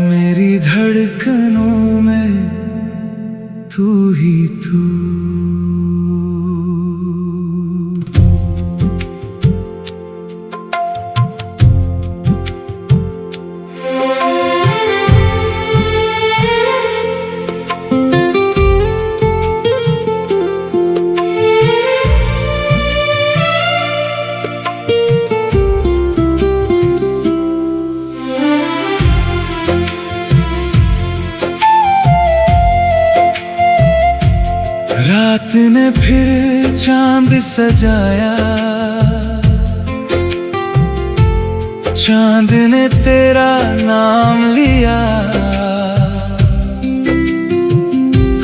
मेरी धड़कनों में तू ही तू। रात ने फिर चांद सजाया, चांद ने तेरा नाम लिया।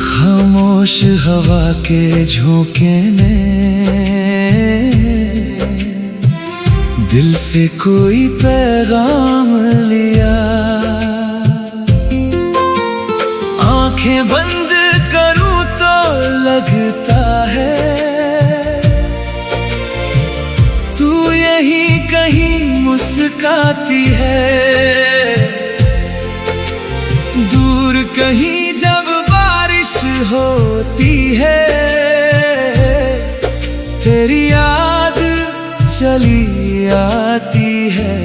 खामोश हवा के झोंके ने दिल से कोई पैगाम लिया। आंखें बंद करूं तो लगता है तू यहीं कहीं मुस्काती है। दूर कहीं जब बारिश होती है तेरी याद चली आती है।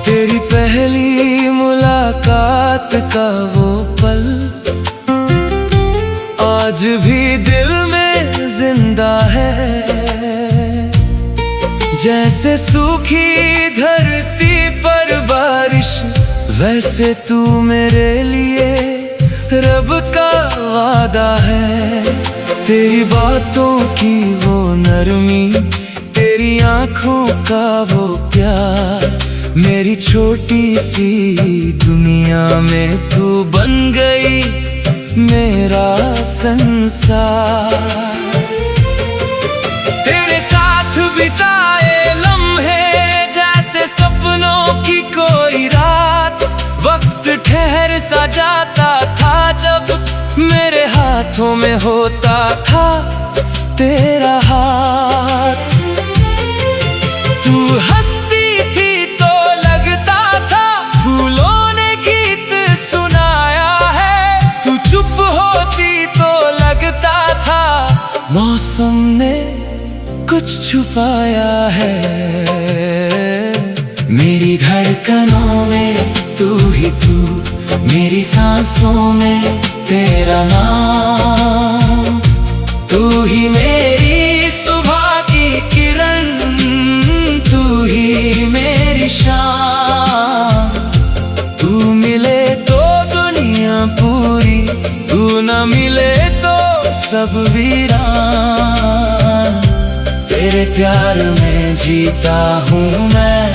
तेरी पहली मुलाकात का वो पल आज भी दिल में जिंदा है। जैसे सूखी धरती पर बारिश वैसे तू मेरे लिए रब का वादा है। तेरी बातों की वो नरमी, तेरी आंखों का वो प्यार, मेरी छोटी सी दुनिया में तू बन गई मेरा संसार। तेरे साथ बिताए लम्हे जैसे सपनों की कोई रात। वक्त ठहर सा जाता था जब मेरे हाथों में होता था तेरा हाथ। तू हंसती थी तो लगता था फूलों ने गीत सुनाया है। तू चुप होती तो लगता था मौसम ने कुछ छुपाया है। मेरी धड़कनों में तू ही तू, मेरी सांसों में तेरा नाम। तू ही मेरी सुबह की किरण, तू ही मेरी शाम। तू मिले तो दुनिया पूरी, तू न मिले तो सब वीरान। तेरे प्यार में जीता हूँ मैं,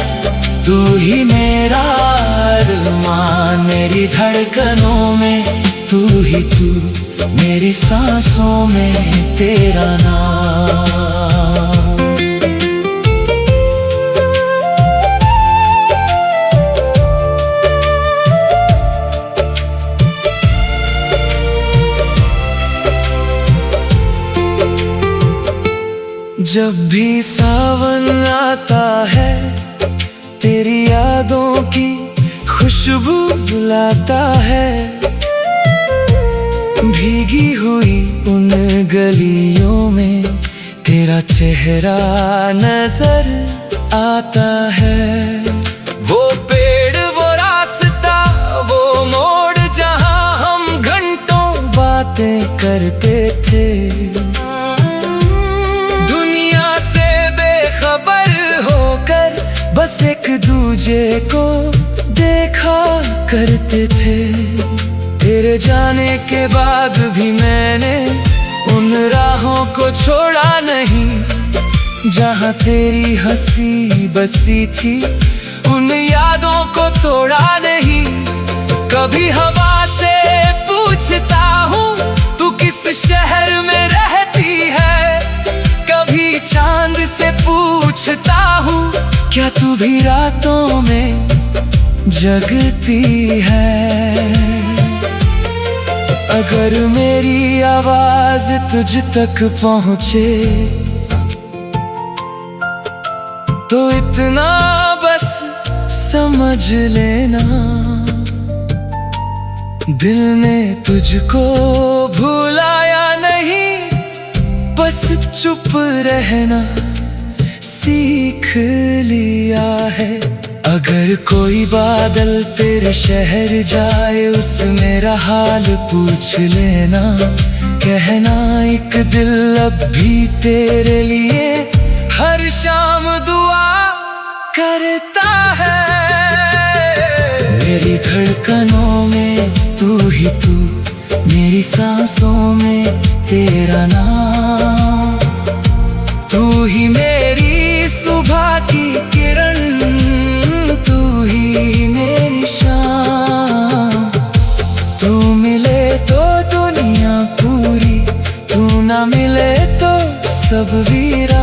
तू ही मेरा अरमान। मेरी धड़कनों में तू ही तू, मेरी सांसों में तेरा नाम। जब भी सावन आता है तेरी यादों की खुशबू लाता है। भीगी हुई उन गलियों में तेरा चेहरा नजर आता है। वो पेड़, वो रास्ता, वो मोड़ जहां हम घंटों बातें करते थे। दुनिया से बेखबर होकर बस एक दूजे को देखा करते थे। तेरे जाने के बाद भी मैंने उन राहों को छोड़ा नहीं। जहाँ तेरी हंसी बसी थी, उन यादों को तोड़ा नहीं। कभी हवा से पूछता हूँ तू किस शहर में रहती है, कभी चांद से पूछता हूँ क्या तू भी रातों में जगती है। अगर मेरी आवाज तुझ तक पहुँचे तो इतना बस समझ लेना, दिल ने तुझको भुलाया नहीं, बस चुप रहना सीख लिया है। अगर कोई बादल तेरे शहर जाए, उससे मेरा हाल पूछ लेना, कहना एक दिल अब भी तेरे लिए हर शाम दुआ करता है। मेरी धड़कनों में तू ही तू, मेरी सांसों में तेरा नाम, तू ही मेरी सुबह की किरण, तू ही मेरी शाम। तू मिले तो दुनिया पूरी, तू ना मिले तो सब वीरान।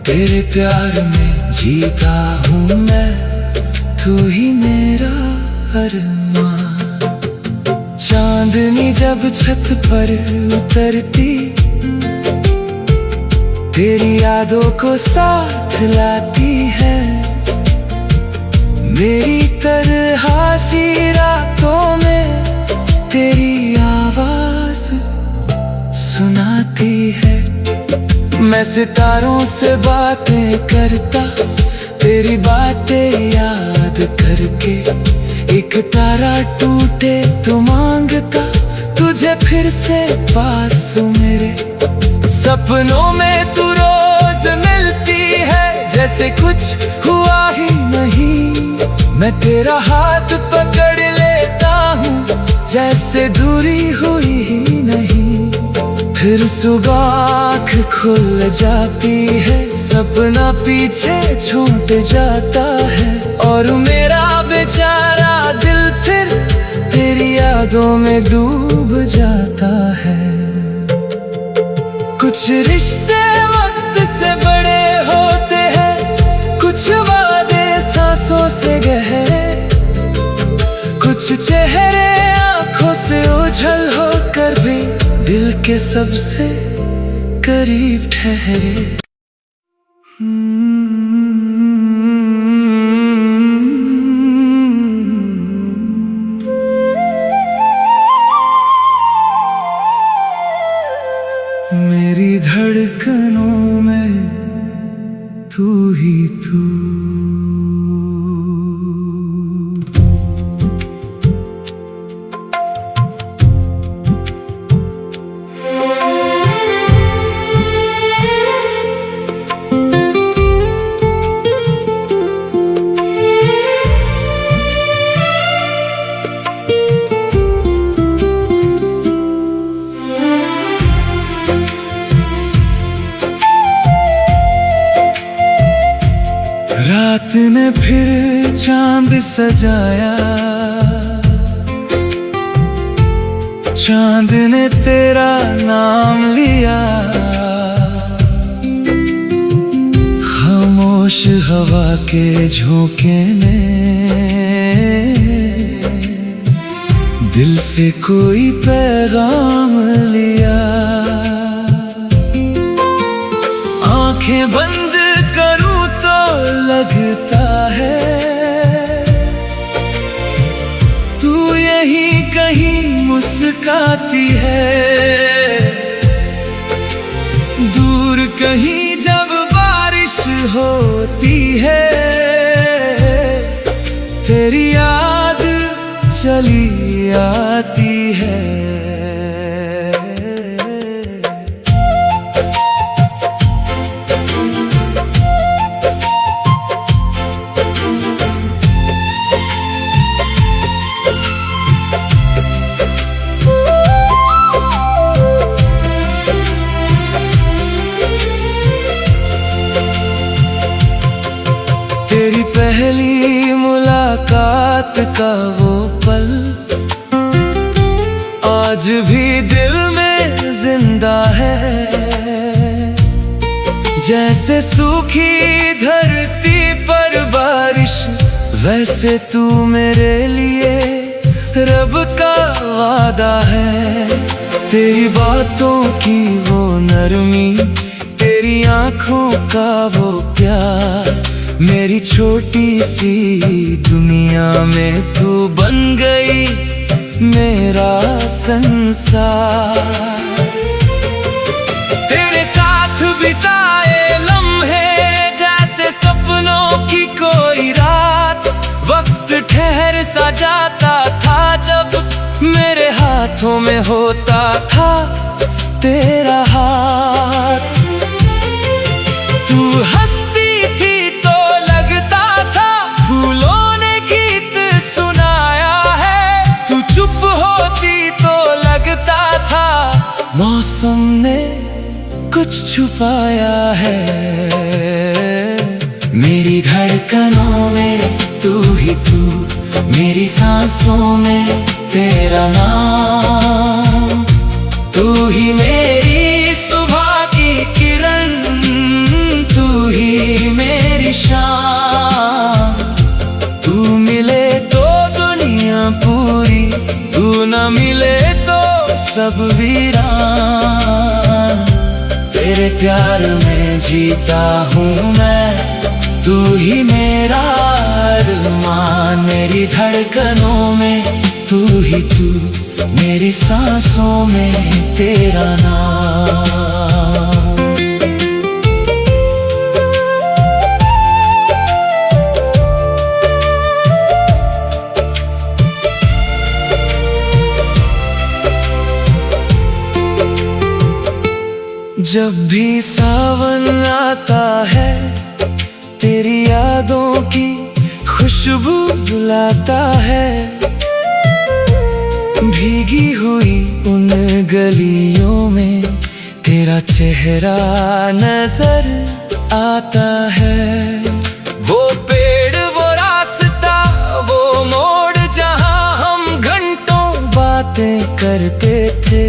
तेरे प्यार में जीता हूँ मैं, तू ही मेरा अरमान। चांदनी जब छत पर उतरती, तेरी यादों को साथ लाती है। मेरी तरह सी रातों में तेरी आवाज सुनाती है। मैं सितारों से बातें करता, तेरी बातें याद करके, एक तारा टूटे तो मांगता तुझे फिर से पास मेरे। सपनों में तू रोज मिलती है, जैसे कुछ हुआ ही नहीं। मैं तेरा हाथ पकड़ लेता हूँ, जैसे दूरी हुई ही नहीं। फिर सुबह आँख खुल जाती है, सपना पीछे छूट जाता है, और मेरा बेचारा दिल फिर तेरी यादों में डूब जाता है। कुछ रिश्ते वक्त से बड़े होते हैं, कुछ वादे सांसों से गहरे, कुछ चेहरे आँखों से ओझल होकर भी दिल के सबसे करीब ठहरे। मेरी धड़कनों में तू ही तू। रात ने फिर चांद सजाया, चांद ने तेरा नाम लिया। खामोश हवा के झोंके ने दिल से कोई पैगाम लिया। आंखें बंद करूं तो लगता है तू यहीं कहीं मुस्काती है। दूर कहीं जब बारिश होती है, तेरी याद चली आती है। तेरी पहली मुलाकात का वो पल आज भी दिल में जिंदा है। जैसे सूखी धरती पर बारिश, वैसे तू मेरे लिए रब का वादा है। तेरी बातों की वो नरमी, तेरी आंखों का वो प्यार, मेरी छोटी सी दुनिया में तू बन गई मेरा संसार। तेरे साथ बिताए लम्हे जैसे सपनों की कोई रात, वक्त ठहर सा जाता था जब मेरे हाथों में होता था तेरा हाथ। तू हंसती थी तो लगता था फूलों ने गीत सुनाया है, तू चुप होती तो लगता था मौसम ने कुछ छुपाया है। मेरी धड़कनों में तू ही तू, मेरी सांसों में तेरा नाम। तू ही मेरी सुबह की किरण, तू ही मेरी शाम। तू मिले तो दुनिया पूरी, तू न मिले तो सब वीरान। तेरे प्यार में जीता हूँ मैं, तू ही मेरा अरमान। मेरी धड़कनों में तू ही तू, मेरी सांसों में तेरा नाम। जब भी सावन आता है, तेरी यादों की खुशबू बुलाता है। भीगी हुई उन गलियों में तेरा चेहरा नजर आता है। वो पेड़, वो रास्ता, वो मोड़ जहां हम घंटों बातें करते थे।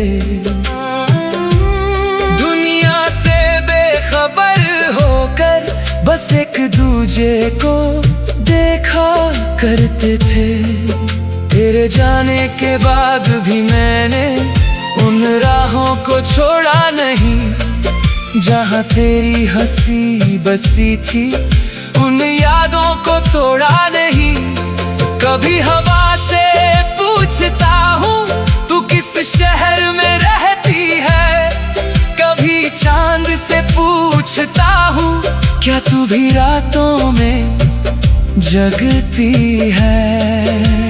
दुनिया से बेखबर होकर बस एक दूजे को देखा करते थे। तेरे जाने के बाद भी मैंने उन राहों को छोड़ा नहीं, जहां तेरी हंसी बसी थी उन यादों को तोड़ा नहीं। कभी हवा से पूछता हूँ तू किस शहर में रहती है, कभी चांद से पूछता हूँ क्या तू भी रातों में जगती है।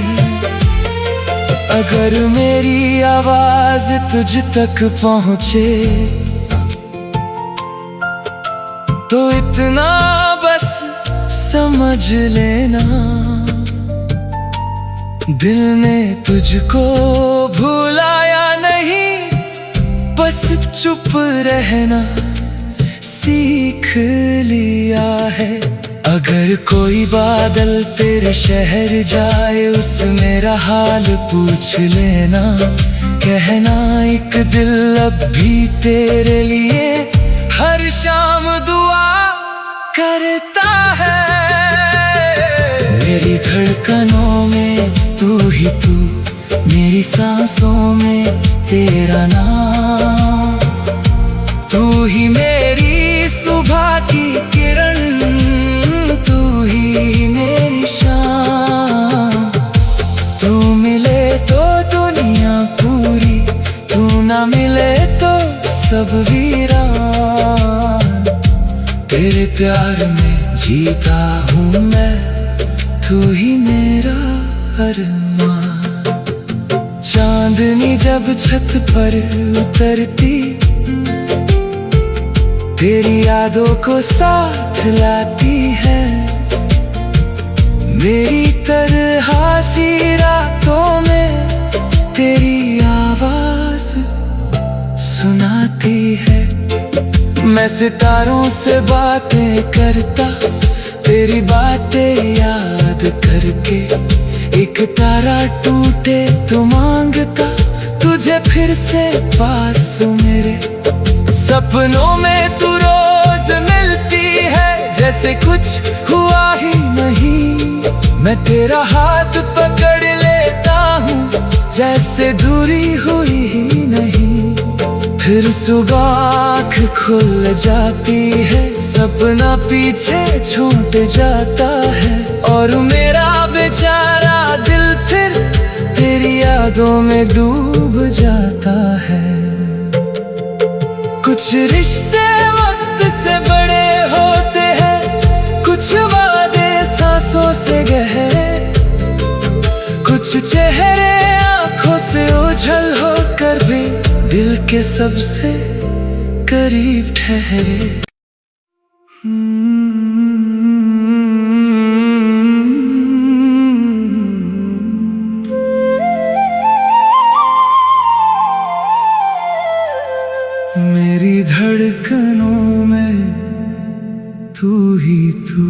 अगर मेरी आवाज तुझ तक पहुंचे तो इतना बस समझ लेना, दिल ने तुझको भुलाया नहीं, बस चुप रहना सीख लिया है। अगर कोई बादल तेरे शहर जाए, उस मेरा हाल पूछ लेना, कहना एक दिल अब भी तेरे लिए हर शाम दुआ करता है। मेरी धड़कनों में तू ही तू, मेरी सांसों में तेरा नाम। तू ही मेरी सुबह की किरण, तू ही मेरी शाम। तू मिले तो दुनिया पूरी, तू ना मिले तो सब वीरान। तेरे प्यार में जीता हूँ मैं, तू ही मेरा अरमान। चांदनी जब छत पर उतरती, तेरी यादों को साथ लाती है। मेरी तरह सी रातों में तेरी आवाज सुनाती है। मैं सितारों से बातें करता, तेरी बातें याद करके। एक तारा टूटे तो मांगता तुझे फिर से पास मेरे। सपनों में तू रोज मिलती है जैसे कुछ हुआ ही नहीं। मैं तेरा हाथ पकड़ लेता हूँ जैसे दूरी हुई ही नहीं। फिर सुबह आँख खुल जाती है, सपना पीछे छूट जाता है और मेरा बेचारा दिल फिर तेरी यादों में डूब जाता है। कुछ रिश्ते वक्त से बड़े होते हैं, कुछ वादे सांसों से गहरे, कुछ चेहरे आंखों से ओझल होकर भी दिल के सबसे करीब ठहरे। मेरी धड़कनों में तू ही तू।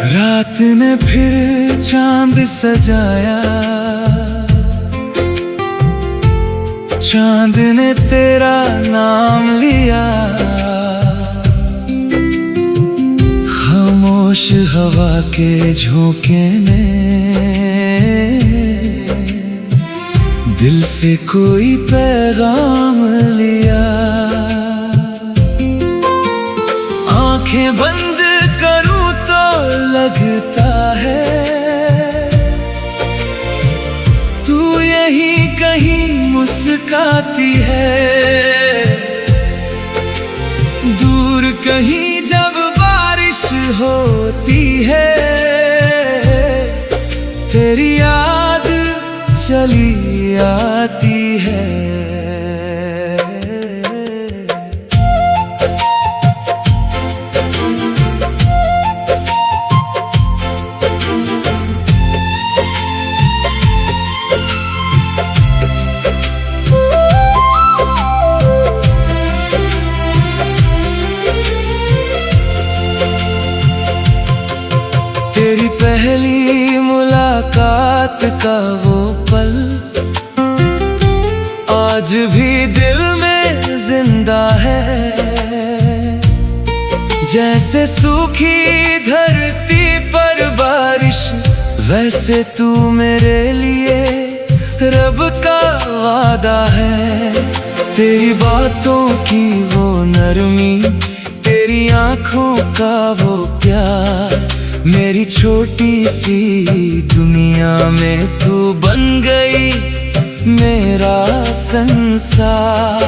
रात ने फिर चांद सजाया, चांद ने तेरा नाम लिया। खामोश हवा के झोंके ने दिल से कोई पैगाम लिया। आंखें बंद करूं तो लगता है तू यहीं कहीं मुस्काती है। दूर कहीं जब बारिश होती है, तेरी याद चली आती है। तेरी पहली मुलाकात का वो पल आज भी दिल में जिंदा है। जैसे सूखी धरती पर बारिश, वैसे तू मेरे लिए रब का वादा है। तेरी बातों की वो नरमी, तेरी आंखों का वो प्यार, मेरी छोटी सी दुनिया में तू बन गई मेरा संसार।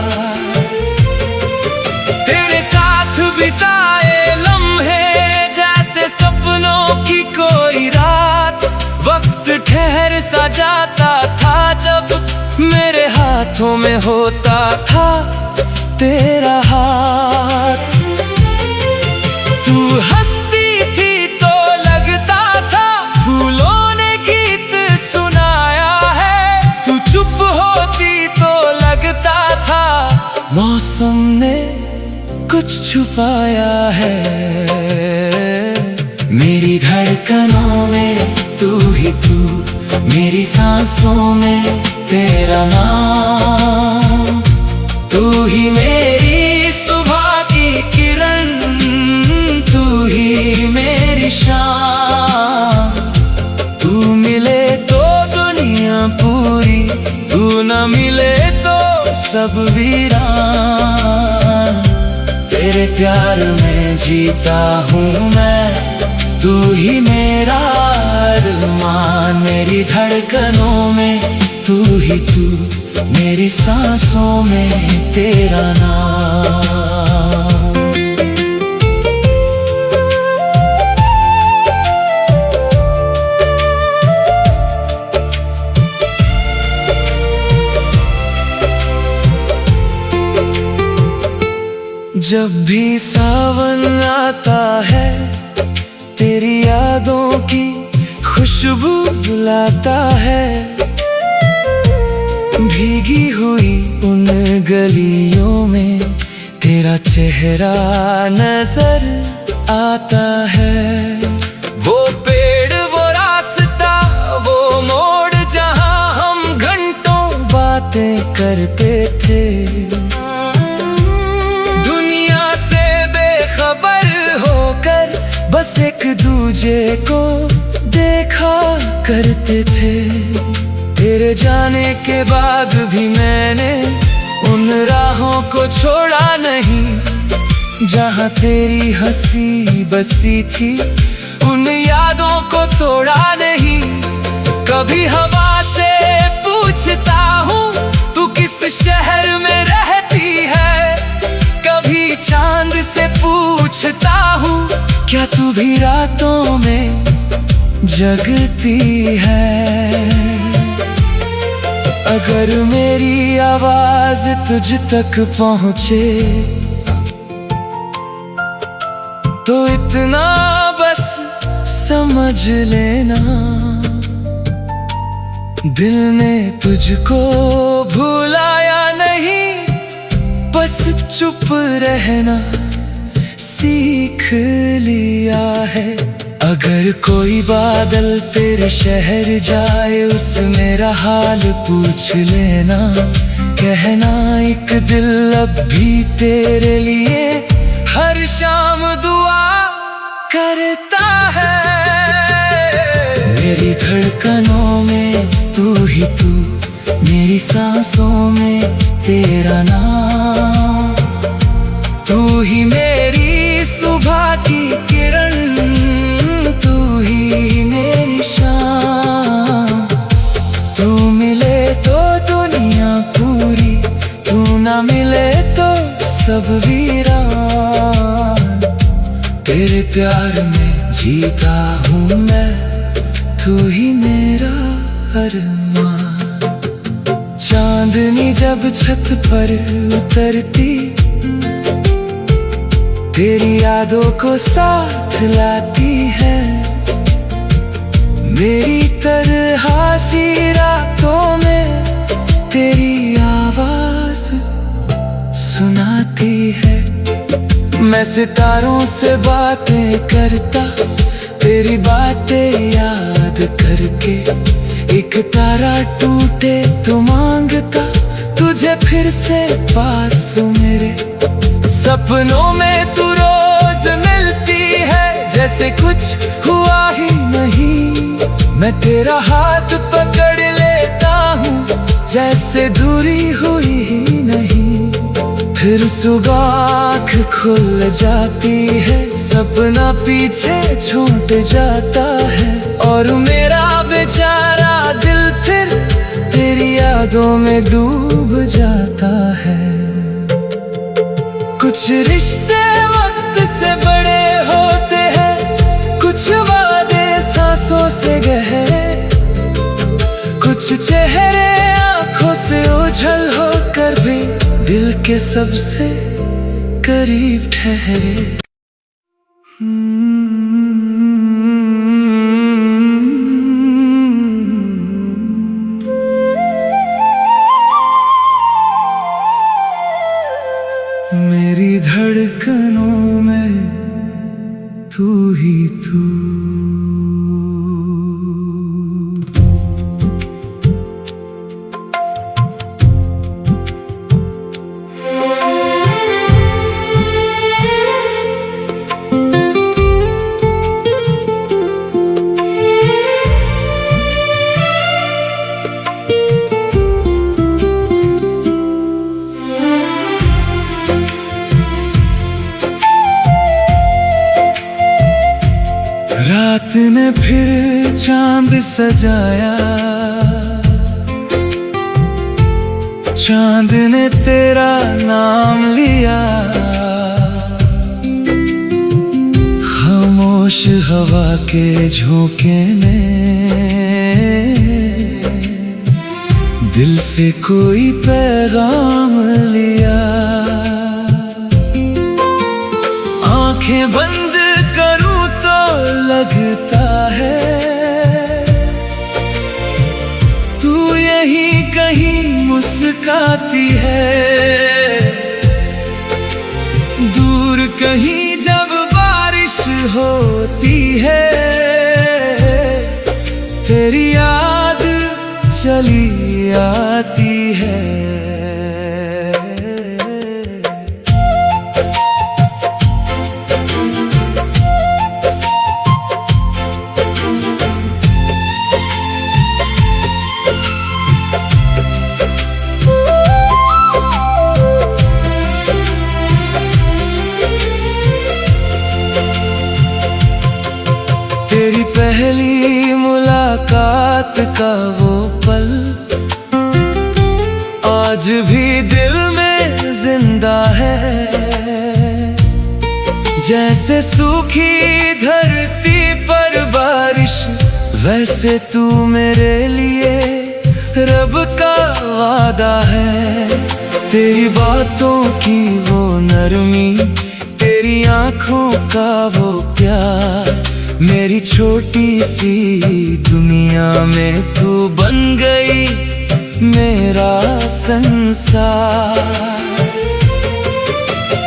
तेरे साथ बिताए लम्हे जैसे सपनों की कोई रात। वक्त ठहर सा जाता था जब मेरे हाथों में होता था तेरा हाथ। तू हंसती थी तो लगता था फूलों ने गीत सुनाया है। तू चुप होती तो लगता था मौसम ने कुछ छुपाया है। मेरी धड़कनों में तू ही तू, मेरी सांसों में तेरा नाम। तू ही मेरी सुबह की किरण, तू ही मेरी शाम। तू मिले तो दुनिया पूरी, तू न मिले तो सब वीरान। तेरे प्यार में जीता हूँ मैं, तू ही मेरा अरमान। मेरी धड़कनों में तू ही तू, मेरी सांसों में तेरा नाम। जब भी सावन आता है तेरी यादों की खुशबू बुलाता है। भीगी हुई उन गलियों में तेरा चेहरा नजर आता है। वो पेड़, वो रास्ता, वो मोड़ जहां हम घंटों बातें करते थे। दुनिया से बेखबर होकर बस एक दूजे को देखा करते थे। तेरे जाने के बाद भी मैंने उन राहों को छोड़ा नहीं जहां तेरी हंसी बसी थी। उन यादों को तोड़ा नहीं। कभी हवा से पूछता हूँ तू किस शहर में रहती है। कभी चांद से पूछता हूँ क्या तू भी रातों में जगती है। अगर मेरी आवाज तुझ तक पहुंचे तो इतना बस समझ लेना, दिल ने तुझको भुलाया नहीं, बस चुप रहना सीख लिया है। अगर कोई बादल तेरे शहर जाए उस मेरा हाल पूछ लेना। कहना एक दिल अब भी तेरे लिए हर शाम दुआ करता है। मेरी धड़कनों में तू ही तू, मेरी सांसों में तेरा नाम। तू ही मेरी सुबह की किरण, तू ही मेरी शाम। तू मिले तो दुनिया पूरी, तू ना मिले तो सब वीरान। तेरे प्यार में जीता हूँ मैं, तू ही मेरा अरमान। चांदनी जब छत पर उतरती तेरी यादों को साथ लाती है। मेरी तरह सी रातों में तेरी आवाज सुनाती है। मैं सितारों से बातें करता तेरी बातें याद करके। एक तारा टूटे तो मांगता तुझे फिर से पास मेरे। सपनों में तू रोज मिलती है जैसे कुछ हुआ ही नहीं। मैं तेरा हाथ पकड़ लेता हूँ जैसे दूरी हुई ही नहीं। फिर सुबह आँख खुल जाती है, सपना पीछे छूट जाता है। और मेरा बेचारा दिल फिर तेरी यादों में डूब जाता है। कुछ रिश्ते वक्त से बड़े होते हैं, कुछ वादे सांसों से गहरे। कुछ चेहरे आंखों से ओझल होकर भी दिल के सबसे करीब ठहरे। मेरी धड़कनों में तू ही तू। रात ने फिर चांद सजाया, चांद ने तेरा नाम लिया। खामोश हवा के झोंके ने दिल से कोई पैगाम लिया। आती है। दूर कहीं जब बारिश होती है, तेरी याद चली आती है। तेरी पहली मुलाकात का वो पल आज भी दिल में जिंदा है। जैसे सूखी धरती पर बारिश, वैसे तू मेरे लिए रब का वादा है। तेरी बातों की वो नरमी, तेरी आंखों का वो प्यार, मेरी छोटी सी दुनिया में तू बन गई मेरा संसार।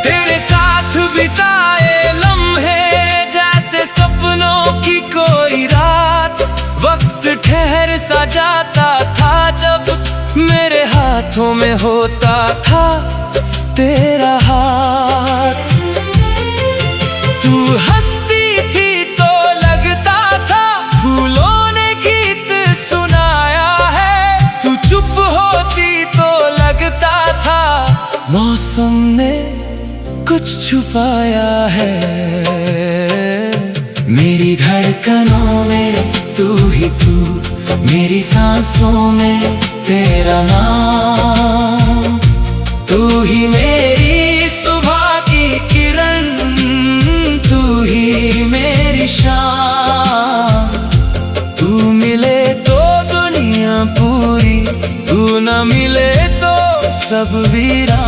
तेरे साथ बिताए लम्हे जैसे सपनों की कोई रात, वक्त ठहर सा जाता था जब मेरे हाथों में होता था तेरा हाथ। तू हंसती थी तो लगता था फूलों ने गीत सुनाया है, तू चुप होती तो लगता था मौसम ने कुछ छुपाया है। मेरी धड़कनों में तू ही तू, मेरी सांसों में तेरा नाम। तू ही मेरी सुबह की किरण, तू ही मेरी शाम। तू मिले तो दुनिया पूरी, तू न मिले तो सब वीरान।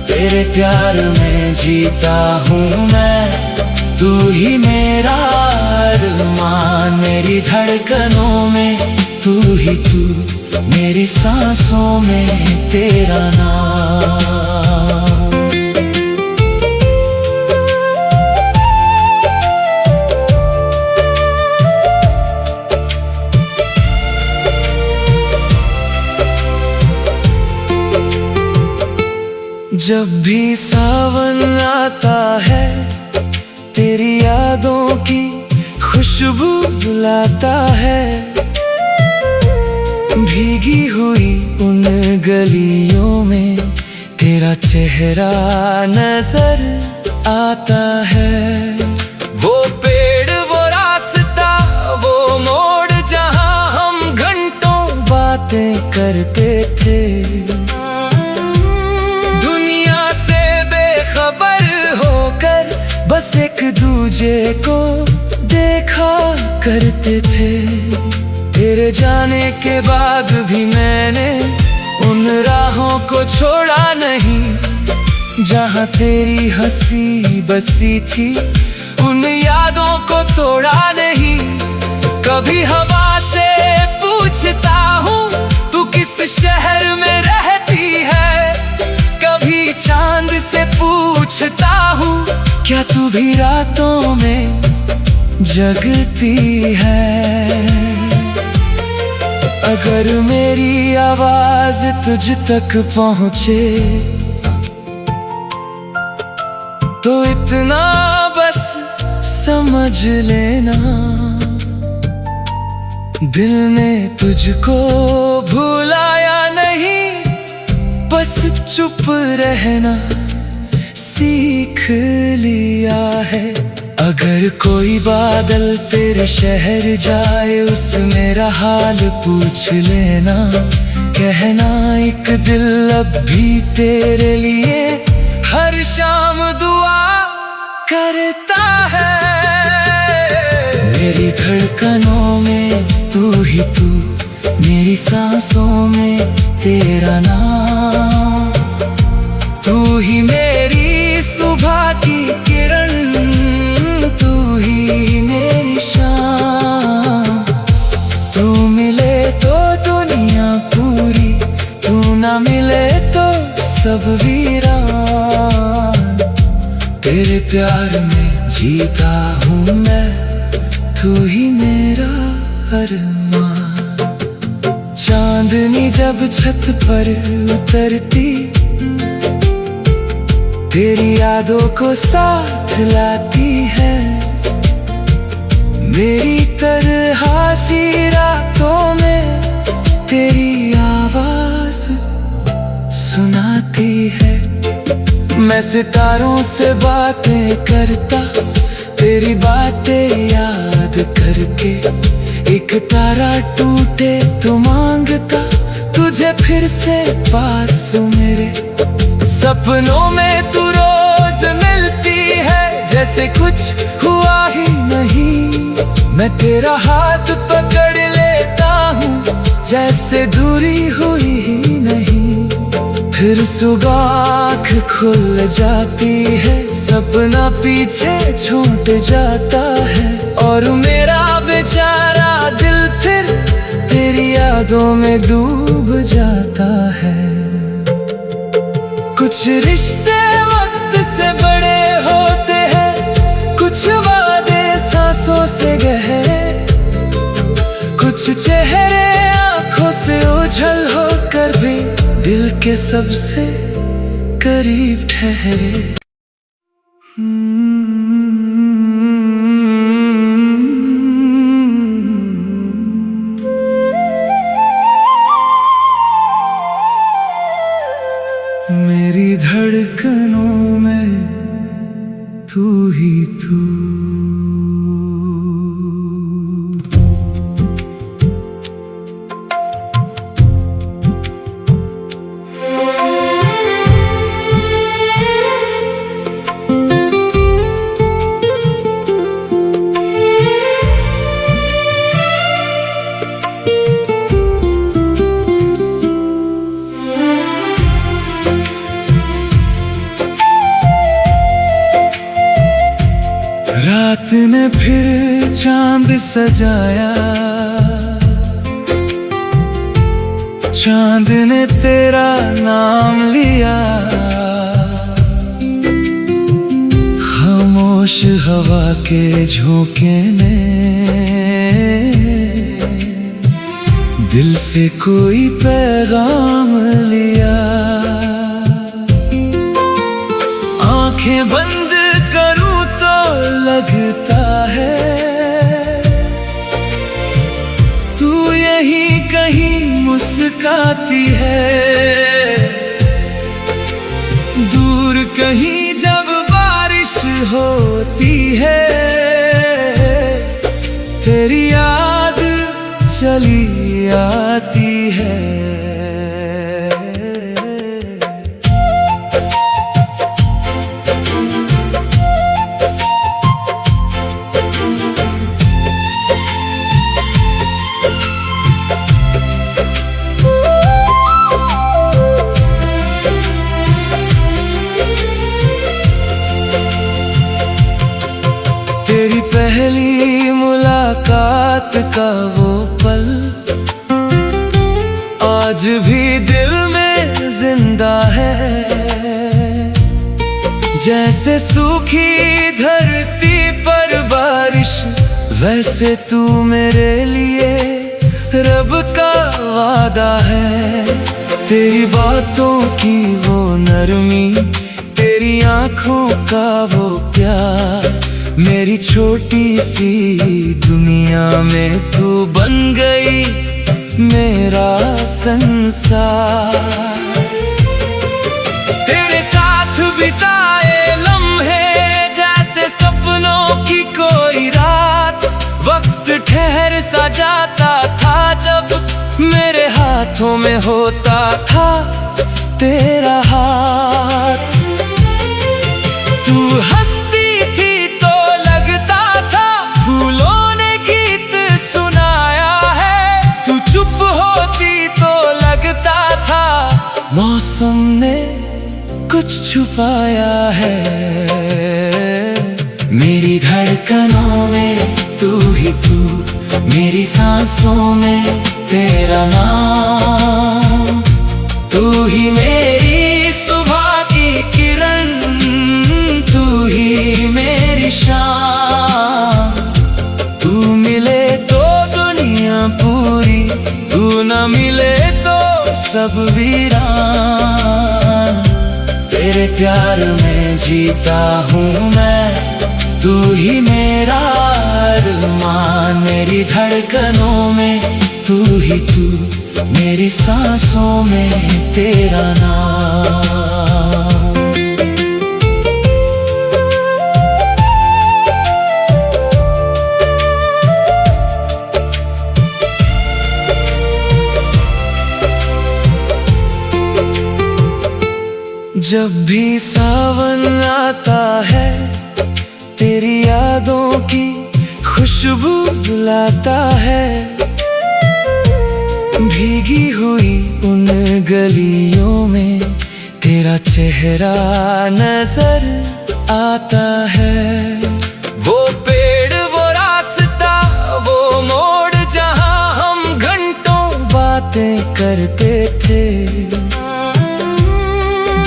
तेरे प्यार में जीता हूँ मैं, तू ही मेरा अरमान। मेरी धड़कनों में तू ही तू, मेरी सांसों में तेरा नाम। जब भी सावन आता है, तेरी यादों की खुशबू लाता है। भीगी हुई उन गलियों में तेरा चेहरा नजर आता है। वो पेड़, वो रास्ता, वो मोड़ जहां हम घंटों बातें करते थे। दुनिया से बेखबर होकर बस एक दूजे को देखा करते थे। तेरे जाने के बाद भी मैंने उन राहों को छोड़ा नहीं, जहां तेरी हंसी बसी थी उन यादों को तोड़ा नहीं। कभी हवा से पूछता हूँ तू किस शहर में रहती है, कभी चांद से पूछता हूँ क्या तू भी रातों में जगती है। अगर मेरी आवाज तुझ तक पहुँचे तो इतना बस समझ लेना, दिल ने तुझको भुलाया नहीं, बस चुप रहना सीख लिया है। अगर कोई बादल तेरे शहर जाए, उससे मेरा हाल पूछ लेना, कहना एक दिल अब भी तेरे लिए हर शाम दुआ करता है। मेरी धड़कनों में तू ही तू, मेरी सांसों में तेरा नाम। तू ही मेरी सुबह की किरण, तू ही मेरी शाम। तू मिले तो दुनिया पूरी, सब वीरान, तेरे प्यार में जीता हूँ मैं, तू ही मेरा अरमान। चांदनी जब छत पर उतरती, तेरी यादों को साथ लाती है, मेरी तरह सी रातों में तेरी आवाज सुनाती है। मैं सितारों से बातें करता, तेरी बातें याद करके, एक तारा टूटे तो मांगता तुझे फिर से पास मेरे। सपनों में तू रोज मिलती है, जैसे कुछ हुआ ही नहीं, मैं तेरा हाथ पकड़ लेता हूँ, जैसे दूरी हुई ही नहीं। फिर सुबह आँख खुल जाती है, सपना पीछे छूट जाता है, और मेरा बेचारा दिल फिर तेरी यादों में डूब जाता है। कुछ रिश्ते वक्त से बड़े होते हैं, कुछ वादे सांसों से गहरे, कुछ चेहरे आंखों से ओझल होकर भी दिल के सबसे करीब ठहरे। मेरी धड़कनों में तू ही तू। रात ने फिर चांद सजाया, चांद ने तेरा नाम लिया, खामोश हवा के झोंके ने दिल से कोई पैगाम लिया। आंखें बंद करूं तो लगता है तू यहीं कहीं मुस्काती है, दूर कहीं जब बारिश होती है, तेरी याद चली आती है। तेरी पहली मुलाकात का वो पल आज भी दिल में जिंदा है, जैसे सूखी धरती पर बारिश, वैसे तू मेरे लिए रब का वादा है। तेरी बातों की वो नरमी, तेरी आंखों का वो प्यार, मेरी छोटी सी दुनिया में तू बन गई मेरा संसार। तेरे साथ बिताए लम्हे जैसे सपनों की कोई रात, वक्त ठहर सा जाता था जब मेरे हाथों में होता था तेरा हाथ। तू हंसती थी तो लगता था फूलों ने गीत सुनाया है, तू चुप होती तो लगता था मौसम ने कुछ छुपाया है। मेरी धड़कनों में तू ही तू, मेरी सांसों में तेरा नाम, तू ही मेरी सुबह सब वीरान। तेरे प्यार में जीता हूँ मैं, तू ही मेरा अरमान। मेरी धड़कनों में तू ही तू, मेरी सांसों में तेरा नाम। जब भी सावन आता है, तेरी यादों की खुशबू बुलाता है। भीगी हुई उन गलियों में तेरा चेहरा नजर आता है। वो पेड़, वो रास्ता, वो मोड़ जहां हम घंटों बातें करते थे।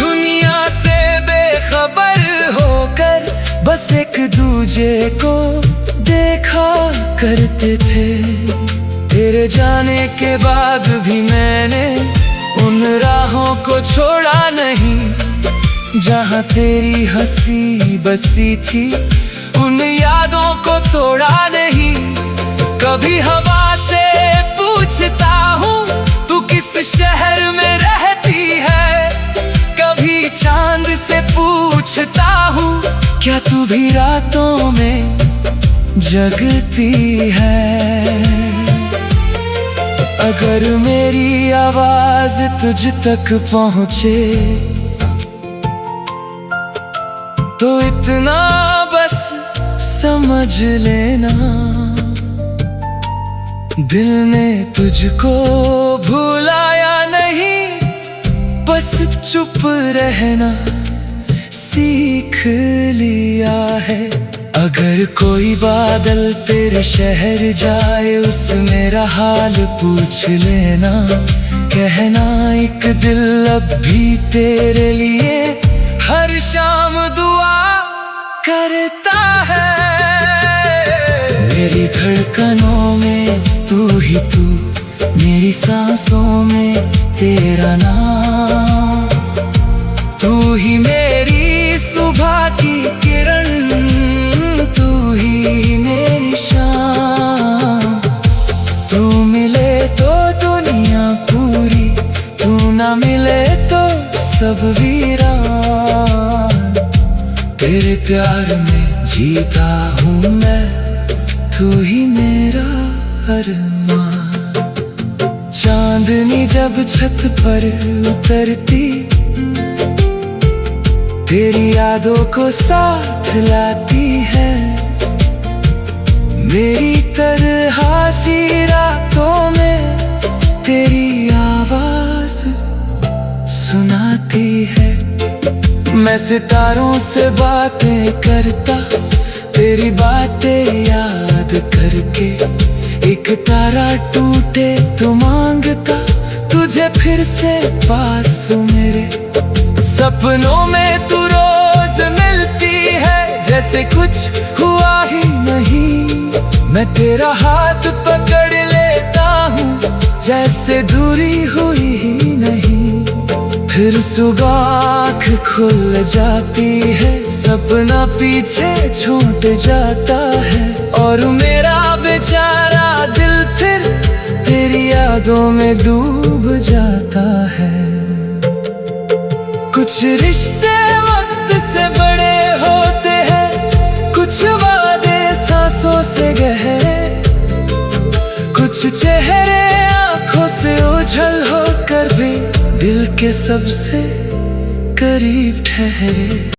दुनिया से बेखबर होकर बस एक दूजे को देखा करते थे। तेरे जाने के बाद भी मैंने उन राहों को छोड़ा नहीं, जहां तेरी हंसी बसी थी। उन यादों को तोड़ा नहीं। कभी हवा से पूछता हूँ तू किस शहर में रहती है, कभी चांद से पूछता हूँ क्या तू भी रातों में जगती है। अगर मेरी आवाज तुझ तक पहुँचे तो इतना बस समझ लेना, दिल ने तुझको भुलाया नहीं, बस चुप रहना सीख लिया है। अगर कोई बादल तेरे शहर जाए, उस मेरा हाल पूछ लेना। कहना एक दिल अब भी तेरे लिए हर शाम दुआ करता है। मेरी धड़कनों में तू ही तू, मेरी सांसों में तेरा नाम। तू ही मेरी सुबह की किरण, तू ही मेरी शाम। तू मिले तो दुनिया पूरी, तू ना मिले तो सब वीरान। तेरे प्यार में जीता हूँ मैं, तू ही मेरा अरमान। चांदनी जब छत पर उतरती, तेरी यादों को साथ लाती है। मेरी तरह सी रातों में तेरी आवाज सुनाती है। मैं सितारों से बातें करता, तेरी बातें याद करके। एक तारा टूटे तो मांगता तुझे फिर से पास मेरे। सपनों में तू रोज मिलती है, जैसे कुछ हुआ ही नहीं। मैं तेरा हाथ पकड़ लेता हूँ, जैसे दूरी हुई ही नहीं। फिर सुबह आँख खुल जाती है, सपना पीछे छूट जाता है। और मेरा बेचारा दिल फिर तेरी यादों में डूब जाता है। कुछ रिश्ते वक्त से बड़े होते हैं, कुछ वादे सांसों से गहरे। कुछ चेहरे आंखों से ओझल होकर भी दिल के सबसे करीब ठहरे।